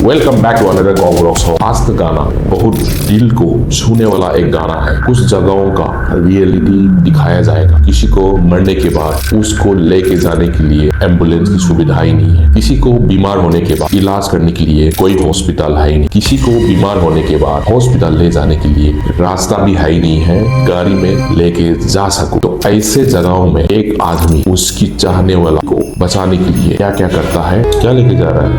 Welcome back to another goggle song. आज का गाना बहुत दिल को छूने वाला एक गाना है। कुछ जगहों का रियलिटी दिखाया जाएगा। किसी को मरने के बाद उसको लेके जाने के लिए एम्बुलेंस की सुविधा ही नहीं है। किसी को बीमार होने के बाद इलाज करने के लिए कोई हॉस्पिटल है ही नहीं। किसी को बीमार होने के बाद हॉस्पिटल ले जाने के लिए रास्ता भी है ही नहीं है, गाड़ी में लेके जा सको। तो ऐसे जगहों में एक आदमी उसकी चाहने वाला को बचाने के लिए क्या क्या करता है, क्या लेके जा रहा है।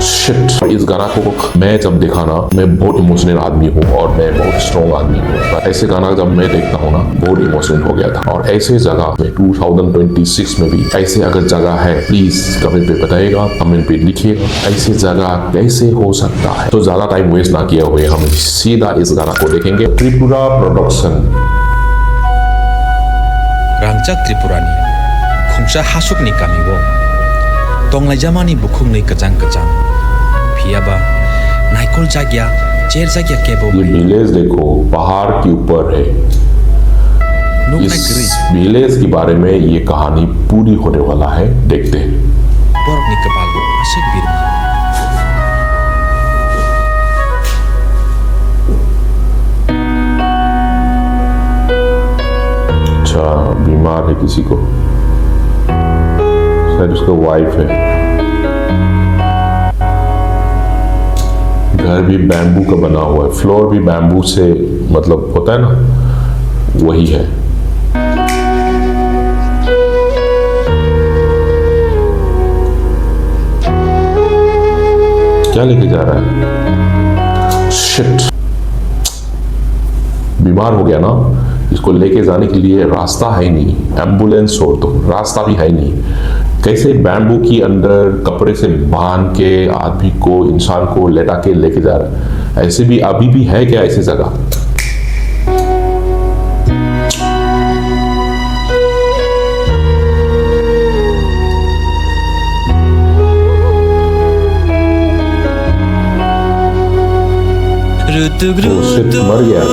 शिट, इस गाना को मैं जब देखा ना, मैं बहुत इमोशनल आदमी हूँ और मैं बहुत स्ट्रॉन्ग आदमी हूँ। ऐसे गाना जब मैं देखता हूँ ना, बहुत इमोशनल हो गया था। और ऐसे जगह में 2026 में भी ऐसे अगर जगह है, प्लीज कमेंट पे बताइएगा, कमेंट पे लिखिएगा ऐसे जगह कैसे हो सकता है। तो ज्यादा टाइम वेस्ट ना किए हुए हम सीधा इस गाना को देखेंगे। त्रिपुरा प्रोडक्शन। रांगचाक त्रिपुरानी खुंसा हासुकनी गामिओ तंलाइजामानि बुखुंनै कजां कजां फियाबा नाइकल जागिया चेर जागिया केबो। ये विलेज देखो, पहाड़ के ऊपर है। इस विलेज के बारे में ये कहानी पूरी होने वाला है, देखते हैं। बरफनि कपाल आशिक बिरमा अच्छा, बीमार है किसी को, शायद उसका वाइफ है। घर भी बैम्बू का बना हुआ है, फ्लोर भी बैम्बू से मतलब होता है ना, वही है। क्या लेके जा रहा है। शिट, बीमार हो गया ना, इसको लेके जाने के लिए रास्ता है नहीं, एम्बुलेंस हो तो रास्ता भी है नहीं। कैसे बैम्बू की अंदर कपड़े से बांध के आदमी को, इंसान को लेटा के लेके जा रहा है। ऐसे भी अभी भी है क्या ऐसी जगह। मर गया।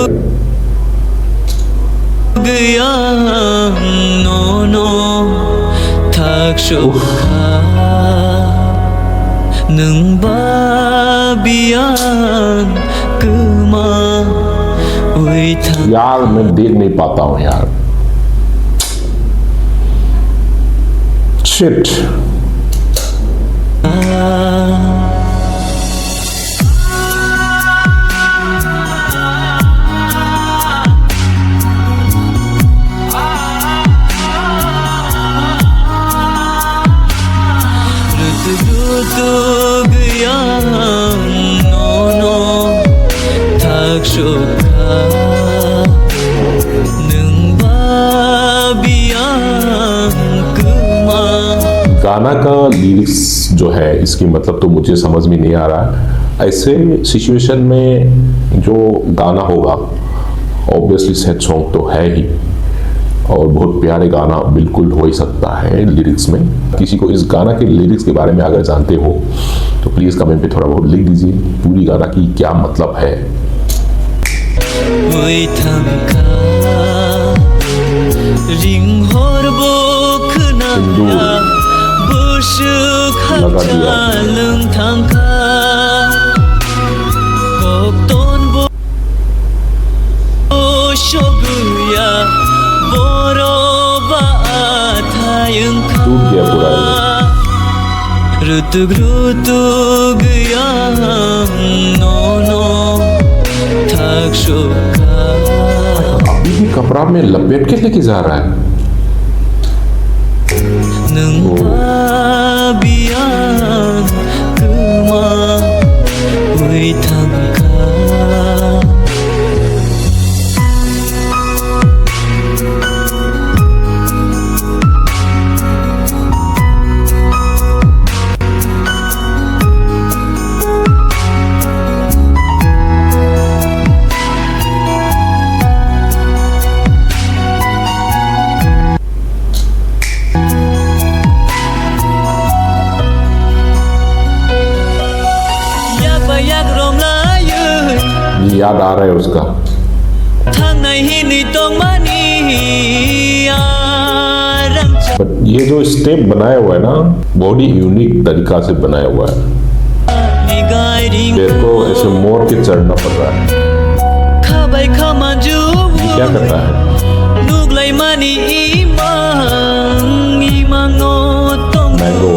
यार मैं देख नहीं पाता हूँ यार। शिट, गाना का लिरिक्स जो है, इसकी मतलब तो मुझे समझ में नहीं आ रहा है। ऐसे सिचुएशन में जो गाना होगा ऑब्वियसली सैड सॉन्ग तो है ही, और बहुत प्यारे गाना बिल्कुल हो ही सकता है लिरिक्स में। किसी को इस गाना के लिरिक्स के बारे में अगर जानते हो तो प्लीज कमेंट पे थोड़ा बहुत लिख दीजिए, पूरी गाना की क्या मतलब है। लगा दिया। टूट गया पूरा। अभी भी कपड़ा में लपेट के लेके जा रहा है। याद आ रहा है उसका। बट ये जो स्टेप बनाया हुआ है ना, बहुत ही यूनिक तरीका से बनाया हुआ है। पैर को ऐसे मोड़ के चढ़ना पड़ रहा है। ये क्या करता है? मैंगो।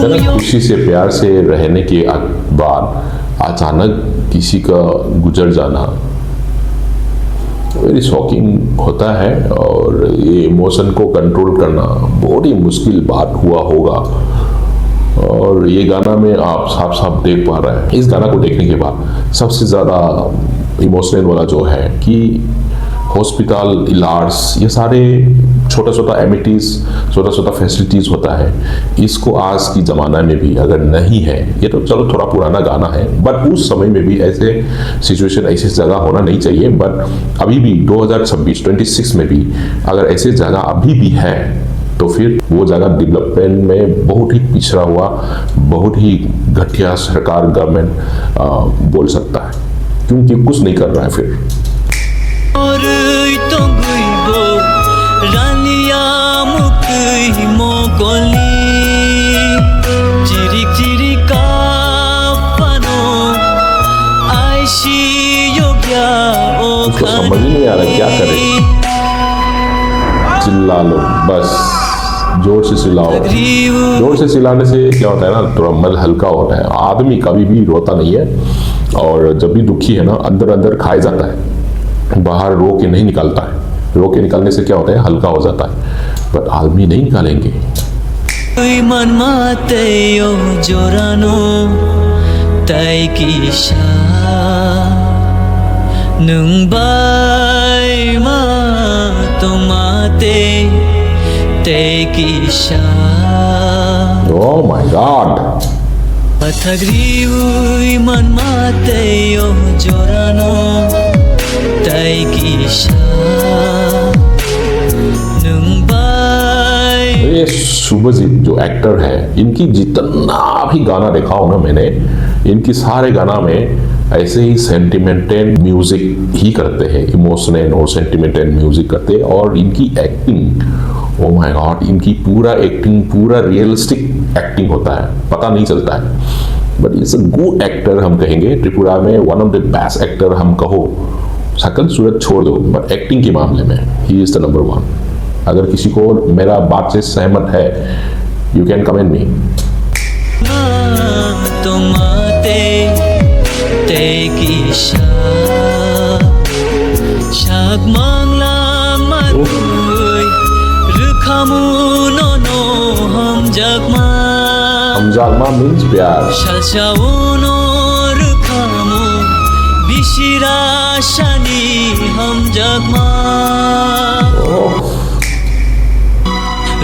इतना खुशी से प्यार से रहने के बाद अचानक किसी का गुजर जाना वेरी शॉकिंग होता है, और ये इमोशन को कंट्रोल करना बहुत ही मुश्किल बात हुआ होगा। और ये गाना में आप साफ साफ देख पा रहे हैं। इस गाना को देखने के बाद सबसे ज़्यादा इमोशनल वाला जो है कि हॉस्पिटल इलाज, ये सारे छोटा छोटा एमिटीज, छोटा छोटा फैसिलिटीज़ होता है, इसको आज की ज़माना में भी अगर नहीं है, ये तो चलो थोड़ा पुराना गाना है, बट उस समय में भी ऐसे सिचुएशन, ऐसी जगह होना नहीं चाहिए। बट अभी भी 2026 में भी अगर ऐसी जगह अभी भी है तो फिर वो जगह डेवलपमेंट में बहुत ही पिछड़ा हुआ, बहुत ही घटिया सरकार, गवर्नमेंट बोल सकता है, क्योंकि कुछ नहीं कर रहा है फिर। उसको समझ ही नहीं आ रहा क्या करे। चिल्ला लो बस, जोर से चिल्लाओ। जोर से चिल्लाने से क्या होता है ना, थोड़ा मन हल्का होता है। आदमी कभी भी रोता नहीं है, और जब भी दुखी है ना, अंदर अंदर खाए जाता है, बाहर रो के नहीं निकालता है। रो के निकालने से क्या होता है, हल्का हो जाता है, पर आदमी नहीं निकालेंगे। Oh my God! ये शुभजीत जो एक्टर है, इनकी जितना भी गाना देखा हो ना मैंने, इनकी सारे गाना में ऐसे ही सेंटिमेंटल म्यूजिक ही करते हैं, इमोशनल और सेंटिमेंटल म्यूजिक करते हैं। और इनकी एक्टिंग, ओ माय गॉड, इनकी पूरा एक्टिंग पूरा रियलिस्टिक एक्टिंग होता है, पता नहीं चलता है। But it's a good actor हम कहेंगे, त्रिपुरा में one of the best actor हम कहो। शकल सूरत छोड़ दो, बट एक्टिंग के मामले में ही इज द नंबर 1। अगर किसी को मेरा बात से सहमत है, यू कैन कमेंट मी। हम जागमा मीन्स प्यार।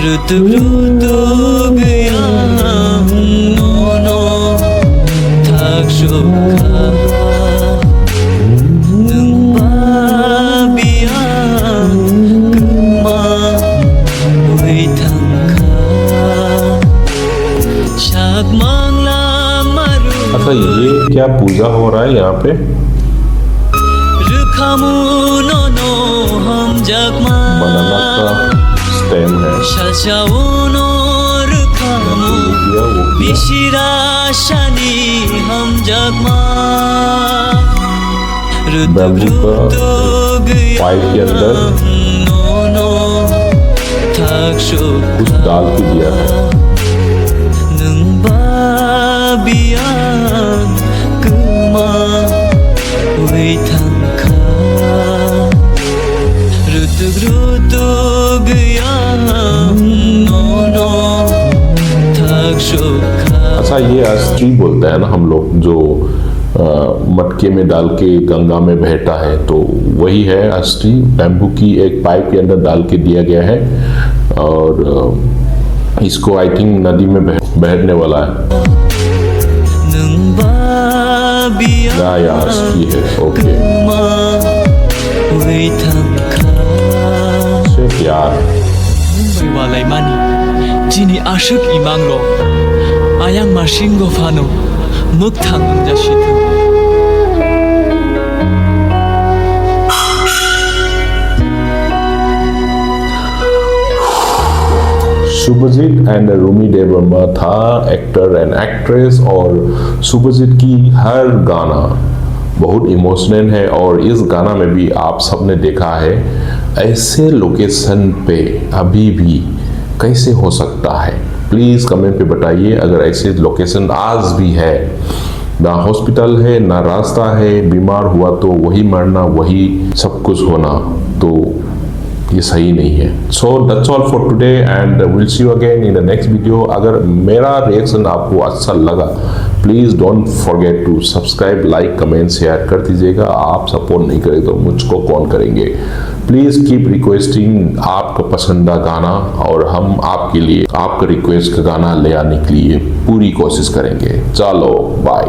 ऋतु ऋतु गया नो थाक शुभा नंबा बिया कमा हुई थंका शाक मांगला मारू। अच्छा, ये क्या पूजा हो रहा है यहाँ पे? रुखामू नो हम जगमा बनाना का स्टेम है। शाशाउनो रुखामू बिशिरा शानी हम जगमा। बैम्बू का पाइप के अंदर कुछ डाल के दिया है। अच्छा, ये अस्थि बोलते हैं ना हम लोग, जो मटके में डाल के गंगा में बहता है, तो वही है अस्थि। बैम्बू की एक पाइप के अंदर डाल के दिया गया है, और इसको आई थिंक नदी में बहने वाला है। या अस्थि है, ओके। तुझसे प्यार। Mumbai walai mani Jini ashuk imang ro Ayang marshingo fano Mukthang jashitu Subhajit and Rumi Debbarma था एक्टर एंड एक्ट्रेस, और सुभजीत की हर गाना बहुत इमोशनल है। और इस गाना में भी आप सबने देखा है ऐसे लोकेशन पे अभी भी कैसे हो सकता है। प्लीज़ कमेंट पे बताइए अगर ऐसे लोकेशन आज भी है, ना हॉस्पिटल है ना रास्ता है, बीमार हुआ तो वही मरना वही सब कुछ होना, तो ये सही नहीं है। So that's all for today and will see you again in the next video. अगर मेरा रिएक्शन आपको अच्छा लगा please don't forget to subscribe, like, comment, share कर दीजिएगा। आप सपोर्ट नहीं करें तो मुझको कौन करेंगे। प्लीज़ कीप रिक्वेस्टिंग आपका पसंदीदा गाना, और हम आपके लिए आपका रिक्वेस्ट का गाना ले आने के लिए पूरी कोशिश करेंगे। चलो बाय।